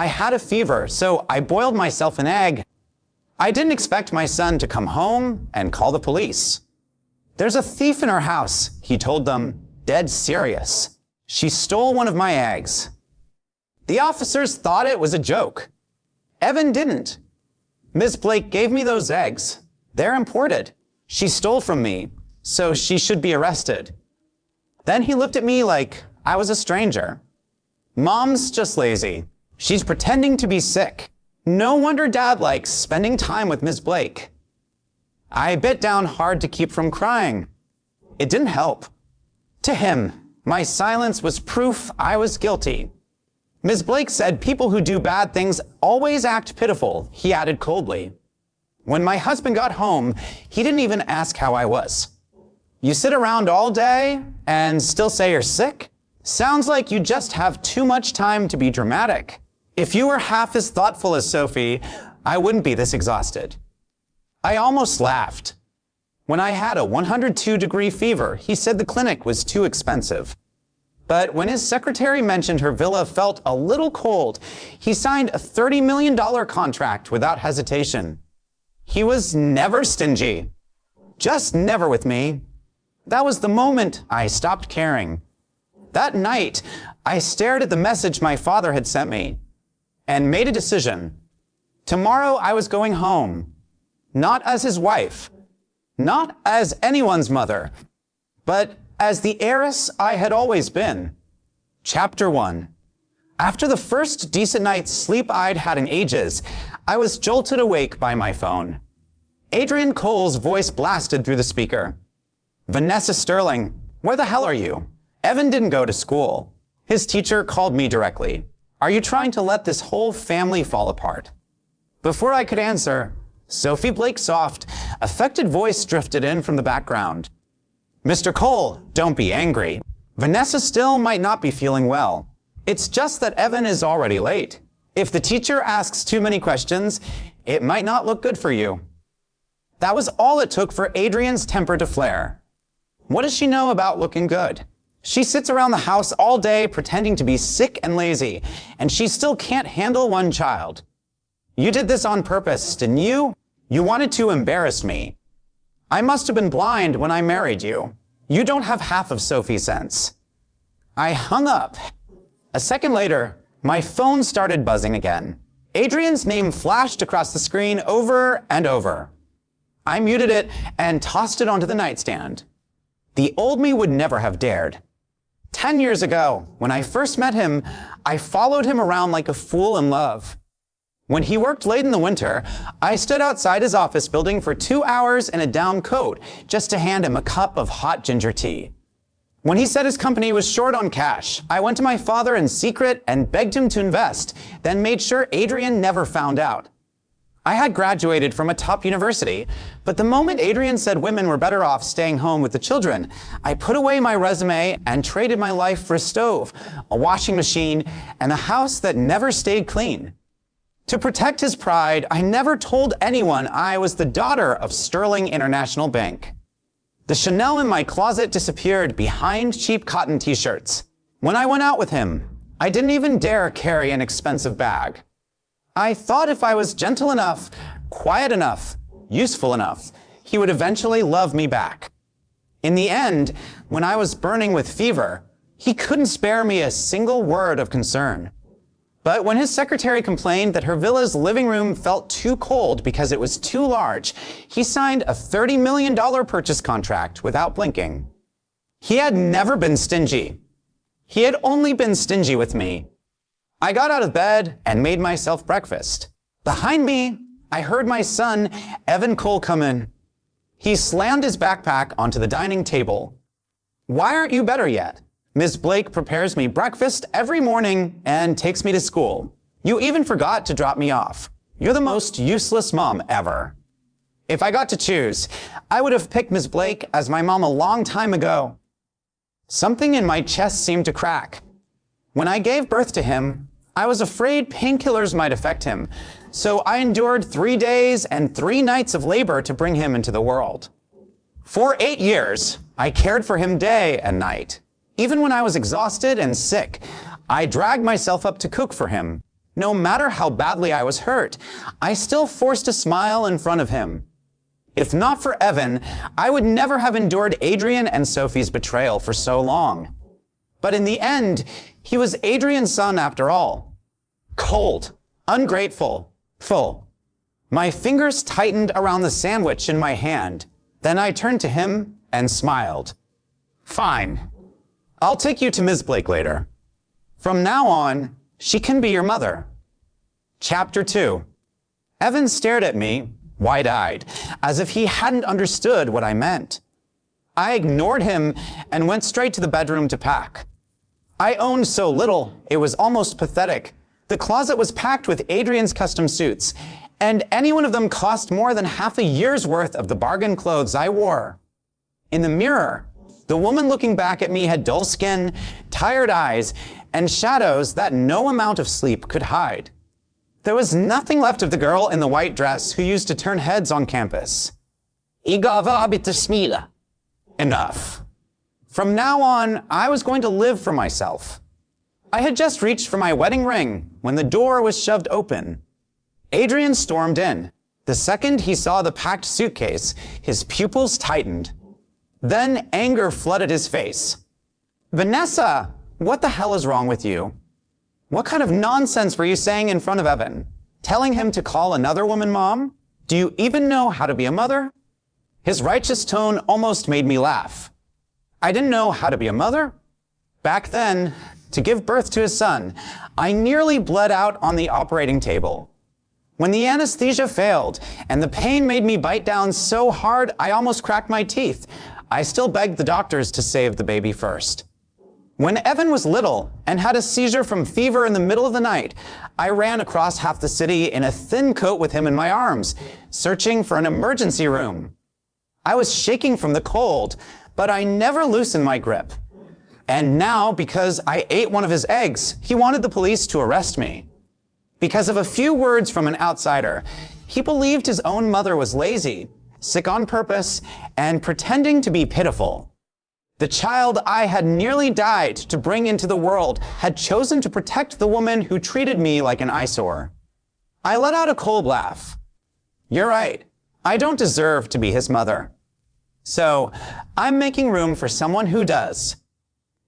I had a fever, so I boiled myself an egg. I didn't expect my son to come home and call the police. There's a thief in our house, he told them, dead serious. She stole one of my eggs. The officers thought it was a joke. Evan didn't. Ms. Blake gave me those eggs. They're imported. She stole from me, so she should be arrested. Then he looked at me like I was a stranger. Mom's just lazy. She's pretending to be sick. No wonder Dad likes spending time with Ms. Blake. I bit down hard to keep from crying. It didn't help. To him, my silence was proof I was guilty. Ms. Blake said people who do bad things always act pitiful, he added coldly. When my husband got home, he didn't even ask how I was. You sit around all day and still say you're sick? Sounds like you just have too much time to be dramatic. If you were half as thoughtful as Sophie, I wouldn't be this exhausted. I almost laughed. When I had a 102-degree fever, he said the clinic was too expensive. But when his secretary mentioned her villa felt a little cold, he signed a $30 million contract without hesitation. He was never stingy. Just never with me. That was the moment I stopped caring. That night, I stared at the message my father had sent me and made a decision. Tomorrow I was going home, not as his wife, not as anyone's mother, but as the heiress I had always been. Chapter 1. After the first decent night's sleep I'd had in ages, I was jolted awake by my phone. Adrian Cole's voice blasted through the speaker. Vanessa Sterling, where the hell are you? Evan didn't go to school. His teacher called me directly. Are you trying to let this whole family fall apart? Before I could answer, Sophie Blake's soft, affected voice drifted in from the background. Mr. Cole, don't be angry. Vanessa still might not be feeling well. It's just that Evan is already late. If the teacher asks too many questions, it might not look good for you. That was all it took for Adrian's temper to flare. What does she know about looking good? She sits around the house all day pretending to be sick and lazy, and she still can't handle one child. You did this on purpose, didn't you? You wanted to embarrass me. I must have been blind when I married you. You don't have half of Sophie's sense. I hung up. A second later, my phone started buzzing again. Adrian's name flashed across the screen over and over. I muted it and tossed it onto the nightstand. The old me would never have dared. 10 years ago, when I first met him, I followed him around like a fool in love. When he worked late in the winter, I stood outside his office building for 2 hours in a down coat just to hand him a cup of hot ginger tea. When he said his company was short on cash, I went to my father in secret and begged him to invest, then made sure Adrian never found out. I had graduated from a top university, but the moment Adrian said women were better off staying home with the children, I put away my resume and traded my life for a stove, a washing machine, and a house that never stayed clean. To protect his pride, I never told anyone I was the daughter of Sterling International Bank. The Chanel in my closet disappeared behind cheap cotton t-shirts. When I went out with him, I didn't even dare carry an expensive bag. I thought if I was gentle enough, quiet enough, useful enough, he would eventually love me back. In the end, when I was burning with fever, he couldn't spare me a single word of concern. But when his secretary complained that her villa's living room felt too cold because it was too large, he signed a $30 million purchase contract without blinking. He had never been stingy. He had only been stingy with me. I got out of bed and made myself breakfast. Behind me, I heard my son, Evan Cole, come in. He slammed his backpack onto the dining table. Why aren't you better yet? Ms. Blake prepares me breakfast every morning and takes me to school. You even forgot to drop me off. You're the most useless mom ever. If I got to choose, I would have picked Ms. Blake as my mom a long time ago. Something in my chest seemed to crack. When I gave birth to him, I was afraid painkillers might affect him, so I endured 3 days and 3 nights of labor to bring him into the world. For 8 years, I cared for him day and night. Even when I was exhausted and sick, I dragged myself up to cook for him. No matter how badly I was hurt, I still forced a smile in front of him. If not for Evan, I would never have endured Adrian and Sophie's betrayal for so long. But in the end, he was Adrian's son after all. Cold, ungrateful, full. My fingers tightened around the sandwich in my hand. Then I turned to him and smiled. Fine. I'll take you to Ms. Blake later. From now on, she can be your mother. Chapter 2. Evan stared at me, wide-eyed, as if he hadn't understood what I meant. I ignored him and went straight to the bedroom to pack. I owned so little, it was almost pathetic. The closet was packed with Adrian's custom suits, and any one of them cost more than half a year's worth of the bargain clothes I wore. In the mirror, the woman looking back at me had dull skin, tired eyes, and shadows that no amount of sleep could hide. There was nothing left of the girl in the white dress who used to turn heads on campus. Enough. From now on, I was going to live for myself. I had just reached for my wedding ring when the door was shoved open. Adrian stormed in. The second he saw the packed suitcase, his pupils tightened. Then anger flooded his face. Vanessa, what the hell is wrong with you? What kind of nonsense were you saying in front of Evan? Telling him to call another woman mom? Do you even know how to be a mother? His righteous tone almost made me laugh. I didn't know how to be a mother. Back then, to give birth to a son, I nearly bled out on the operating table. When the anesthesia failed and the pain made me bite down so hard I almost cracked my teeth, I still begged the doctors to save the baby first. When Evan was little and had a seizure from fever in the middle of the night, I ran across half the city in a thin coat with him in my arms, searching for an emergency room. I was shaking from the cold, but I never loosened my grip. And now, because I ate one of his eggs, he wanted the police to arrest me. Because of a few words from an outsider, he believed his own mother was lazy, sick on purpose, and pretending to be pitiful. The child I had nearly died to bring into the world had chosen to protect the woman who treated me like an eyesore. I let out a cold laugh. You're right. I don't deserve to be his mother. So, I'm making room for someone who does.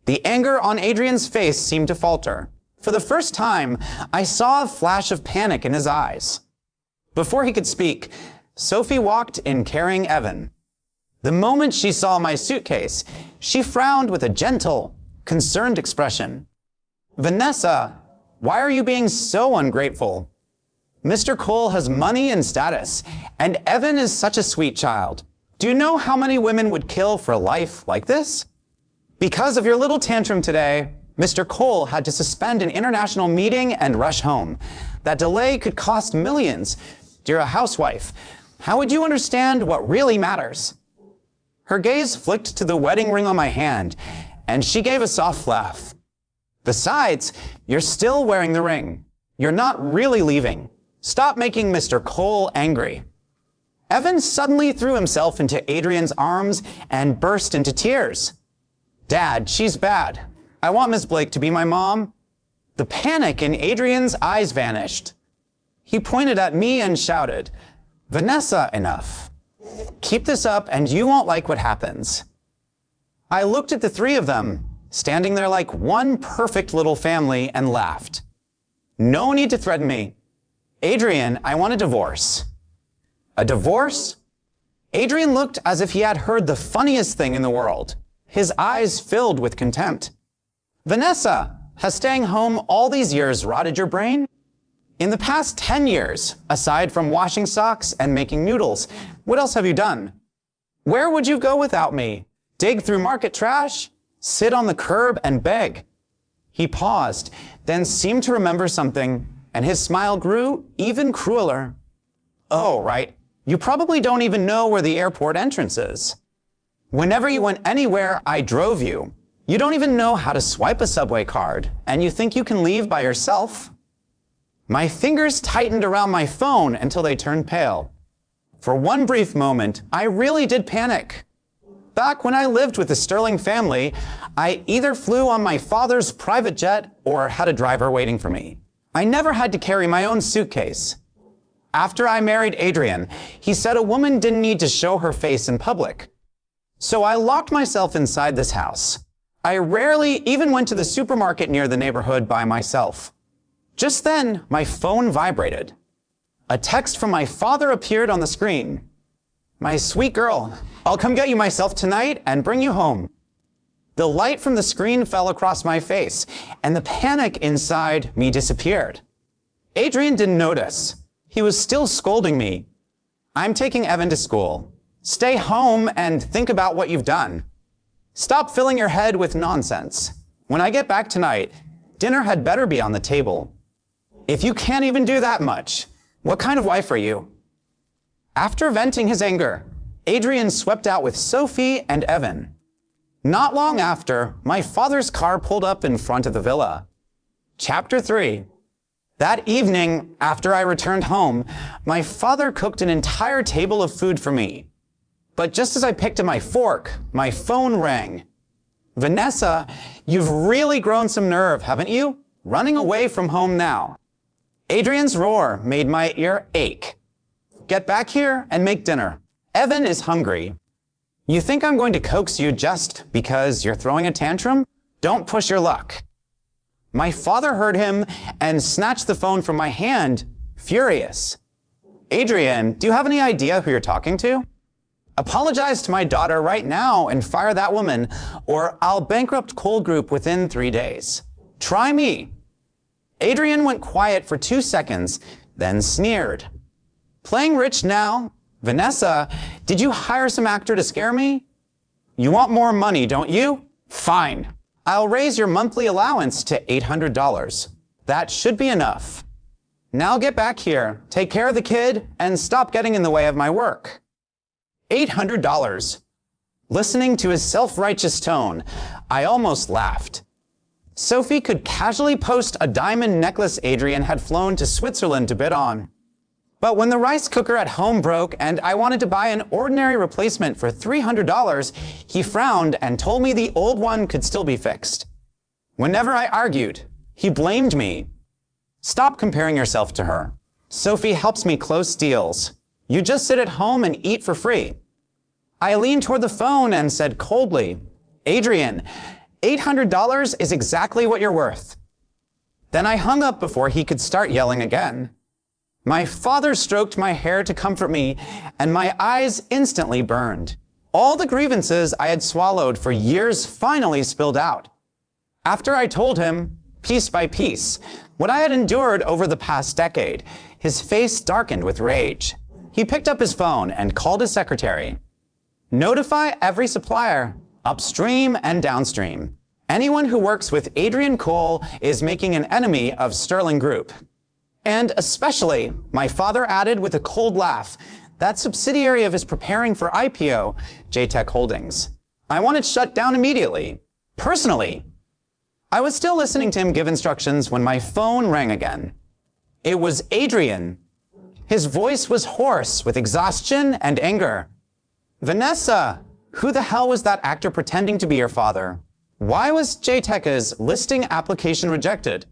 The anger on Adrian's face seemed to falter. For the first time, I saw a flash of panic in his eyes. Before he could speak, Sophie walked in carrying Evan. The moment she saw my suitcase, she frowned with a gentle, concerned expression. Vanessa, why are you being so ungrateful? Mr. Cole has money and status, and Evan is such a sweet child. Do you know how many women would kill for a life like this? Because of your little tantrum today, Mr. Cole had to suspend an international meeting and rush home. That delay could cost millions. You're a housewife. How would you understand what really matters? Her gaze flicked to the wedding ring on my hand, and she gave a soft laugh. Besides, you're still wearing the ring. You're not really leaving. Stop making Mr. Cole angry. Evan suddenly threw himself into Adrian's arms and burst into tears. Dad, she's bad. I want Miss Blake to be my mom. The panic in Adrian's eyes vanished. He pointed at me and shouted, Vanessa, enough. Keep this up and you won't like what happens. I looked at the three of them, standing there like one perfect little family, and laughed. No need to threaten me. Adrian, I want a divorce. A divorce? Adrian looked as if he had heard the funniest thing in the world. His eyes filled with contempt. Vanessa, has staying home all these years rotted your brain? In the past 10 years, aside from washing socks and making noodles, what else have you done? Where would you go without me? Dig through market trash? Sit on the curb and beg? He paused, then seemed to remember something, and his smile grew even crueler. Oh, right. You probably don't even know where the airport entrance is. Whenever you went anywhere, I drove you. You don't even know how to swipe a subway card, and you think you can leave by yourself. My fingers tightened around my phone until they turned pale. For one brief moment, I really did panic. Back when I lived with the Sterling family, I either flew on my father's private jet or had a driver waiting for me. I never had to carry my own suitcase. After I married Adrian, he said a woman didn't need to show her face in public. So I locked myself inside this house. I rarely even went to the supermarket near the neighborhood by myself. Just then, my phone vibrated. A text from my father appeared on the screen. "My sweet girl, I'll come get you myself tonight and bring you home." The light from the screen fell across my face, and the panic inside me disappeared. Adrian didn't notice. He was still scolding me. "I'm taking Evan to school. Stay home and think about what you've done. Stop filling your head with nonsense. When I get back tonight, dinner had better be on the table. If you can't even do that much, what kind of wife are you?" After venting his anger, Adrian swept out with Sophie and Evan. Not long after, my father's car pulled up in front of the villa. Chapter 3. That evening, after I returned home, my father cooked an entire table of food for me. But just as I picked up my fork, my phone rang. "Vanessa, you've really grown some nerve, haven't you? Running away from home now." Adrian's roar made my ear ache. "Get back here and make dinner. Evan is hungry." "You think I'm going to coax you just because you're throwing a tantrum? Don't push your luck." My father heard him and snatched the phone from my hand, furious. "Adrian, do you have any idea who you're talking to? Apologize to my daughter right now and fire that woman, or I'll bankrupt Kohl Group within 3 days. Try me." Adrian went quiet for 2 seconds, then sneered. "Playing rich now? Vanessa, did you hire some actor to scare me? You want more money, don't you? Fine. I'll raise your monthly allowance to $800. That should be enough. Now get back here, take care of the kid, and stop getting in the way of my work." $800. Listening to his self-righteous tone, I almost laughed. Sophie could casually post a diamond necklace Adrian had flown to Switzerland to bid on. But when the rice cooker at home broke and I wanted to buy an ordinary replacement for $300, he frowned and told me the old one could still be fixed. Whenever I argued, he blamed me. "Stop comparing yourself to her. Sophie helps me close deals. You just sit at home and eat for free." I leaned toward the phone and said coldly, "Adrian, $800 is exactly what you're worth." Then I hung up before he could start yelling again. My father stroked my hair to comfort me, and my eyes instantly burned. All the grievances I had swallowed for years finally spilled out. After I told him, piece by piece, what I had endured over the past decade, his face darkened with rage. He picked up his phone and called his secretary. "Notify every supplier, upstream and downstream. Anyone who works with Adrian Kohl is making an enemy of Sterling Group." And especially, my father added with a cold laugh, that subsidiary of his preparing for IPO, JTech Holdings. I want it shut down immediately. Personally. I was still listening to him give instructions when my phone rang again. It was Adrian. His voice was hoarse with exhaustion and anger. "Vanessa, who the hell was that actor pretending to be your father? Why was JTech's listing application rejected?"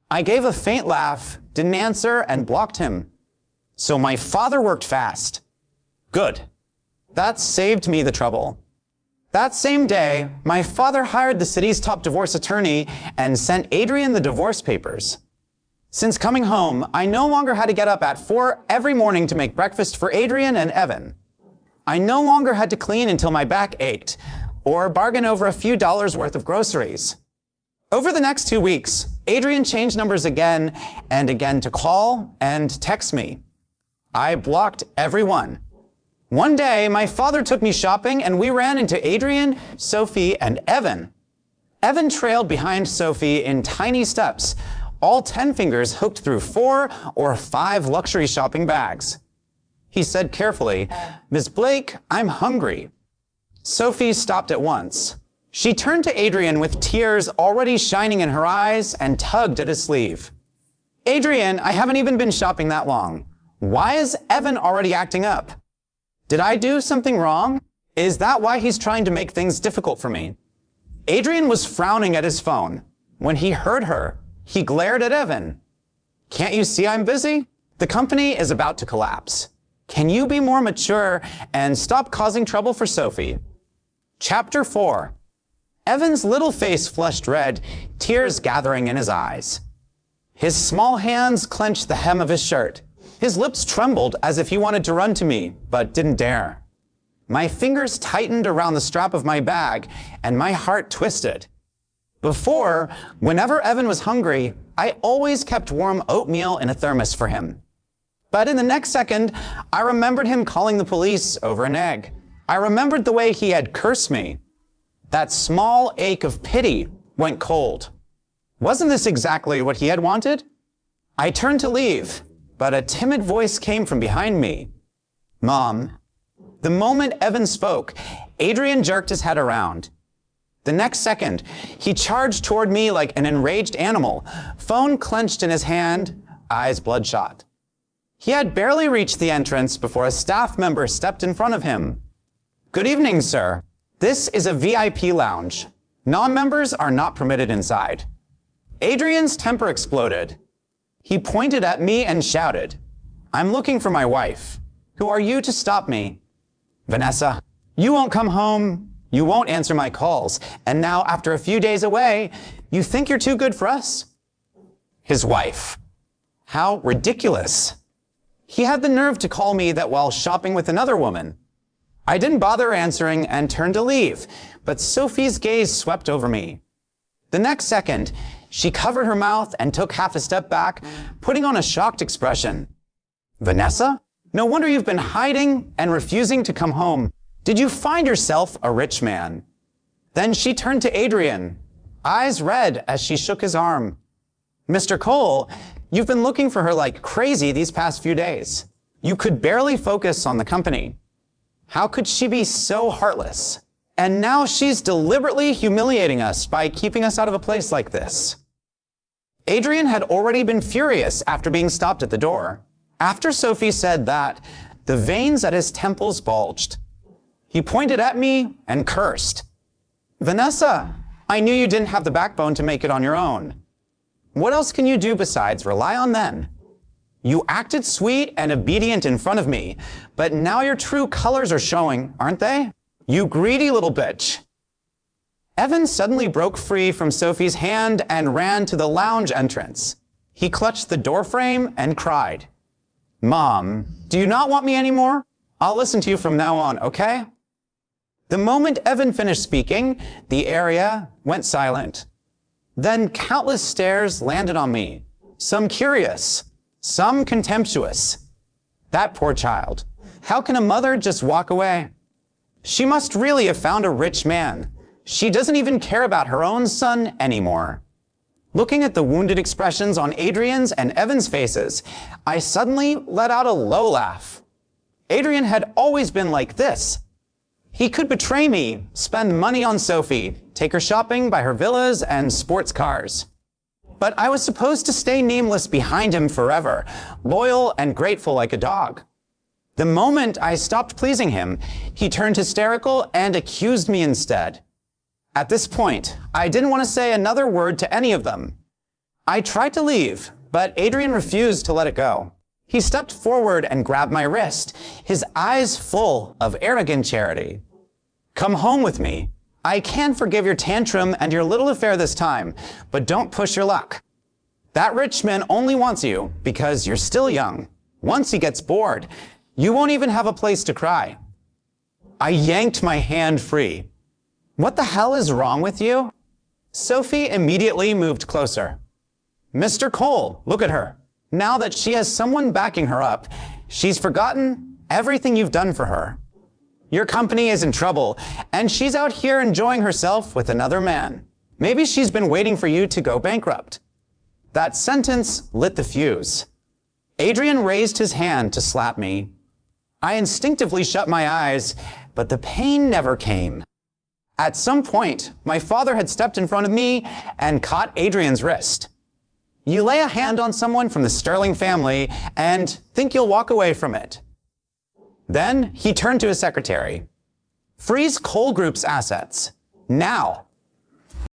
I gave a faint laugh, didn't answer, and blocked him. So my father worked fast. Good. That saved me the trouble. That same day, my father hired the city's top divorce attorney and sent Adrian the divorce papers. Since coming home, I no longer had to get up at 4 every morning to make breakfast for Adrian and Evan. I no longer had to clean until my back ached, or bargain over a few dollars worth of groceries. Over the next 2 weeks, Adrian changed numbers again and again to call and text me. I blocked everyone. One day, my father took me shopping and we ran into Adrian, Sophie, and Evan. Evan trailed behind Sophie in tiny steps, all 10 fingers hooked through 4 or 5 luxury shopping bags. He said carefully, "Miss Blake, I'm hungry." Sophie stopped at once. She turned to Adrian with tears already shining in her eyes and tugged at his sleeve. "Adrian, I haven't even been shopping that long. Why is Evan already acting up? Did I do something wrong? Is that why he's trying to make things difficult for me?" Adrian was frowning at his phone. When he heard her, he glared at Evan. Can't you see I'm busy? The company is about to collapse. Can you be more mature and stop causing trouble for Sophie? Chapter 4. Evan's little face flushed red, tears gathering in his eyes. His small hands clenched the hem of his shirt. His lips trembled as if he wanted to run to me, but didn't dare. My fingers tightened around the strap of my bag, and my heart twisted. Before, whenever Evan was hungry, I always kept warm oatmeal in a thermos for him. But in the next second, I remembered him calling the police over an egg. I remembered the way he had cursed me. That small ache of pity went cold. Wasn't this exactly what he had wanted? I turned to leave, but a timid voice came from behind me. Mom. The moment Evan spoke, Adrian jerked his head around. The next second, he charged toward me like an enraged animal, phone clenched in his hand, eyes bloodshot. He had barely reached the entrance before a staff member stepped in front of him. Good evening, sir. This is a VIP lounge. Non-members are not permitted inside. Adrian's temper exploded. He pointed at me and shouted, I'm looking for my wife. Who are you to stop me? Vanessa, you won't come home. You won't answer my calls. And now, after a few days away, you think you're too good for us? His wife. How ridiculous. He had the nerve to call me that while shopping with another woman. I didn't bother answering and turned to leave, but Sophie's gaze swept over me. The next second, she covered her mouth and took half a step back, putting on a shocked expression. Vanessa? No wonder you've been hiding and refusing to come home. Did you find yourself a rich man? Then she turned to Adrian, eyes red as she shook his arm. Mr. Cole, you've been looking for her like crazy these past few days. You could barely focus on the company. How could she be so heartless? And now she's deliberately humiliating us by keeping us out of a place like this. Adrian had already been furious after being stopped at the door. After Sophie said that, the veins at his temples bulged. He pointed at me and cursed. Vanessa, I knew you didn't have the backbone to make it on your own. What else can you do besides rely on them? You acted sweet and obedient in front of me, but now your true colors are showing, aren't they? You greedy little bitch. Evan suddenly broke free from Sophie's hand and ran to the lounge entrance. He clutched the doorframe and cried, Mom, do you not want me anymore? I'll listen to you from now on, okay? The moment Evan finished speaking, the area went silent. Then countless stares landed on me, some curious, some contemptuous. That poor child. How can a mother just walk away? She must really have found a rich man. She doesn't even care about her own son anymore. Looking at the wounded expressions on Adrian's and Evan's faces, I suddenly let out a low laugh. Adrian had always been like this. He could betray me, spend money on Sophie, take her shopping, buy her villas and sports cars. But I was supposed to stay nameless behind him forever, loyal and grateful like a dog. The moment I stopped pleasing him, he turned hysterical and accused me instead. At this point, I didn't want to say another word to any of them. I tried to leave, but Adrian refused to let it go. He stepped forward and grabbed my wrist, his eyes full of arrogant charity. Come home with me. I can forgive your tantrum and your little affair this time, but don't push your luck. That rich man only wants you because you're still young. Once he gets bored, you won't even have a place to cry. I yanked my hand free. What the hell is wrong with you? Sophie immediately moved closer. Mr. Cole, look at her. Now that she has someone backing her up, she's forgotten everything you've done for her. Your company is in trouble, and she's out here enjoying herself with another man. Maybe she's been waiting for you to go bankrupt. That sentence lit the fuse. Adrian raised his hand to slap me. I instinctively shut my eyes, but the pain never came. At some point, my father had stepped in front of me and caught Adrian's wrist. You lay a hand on someone from the Sterling family and think you'll walk away from it. Then he turned to his secretary. Freeze Cole Group's assets. Now.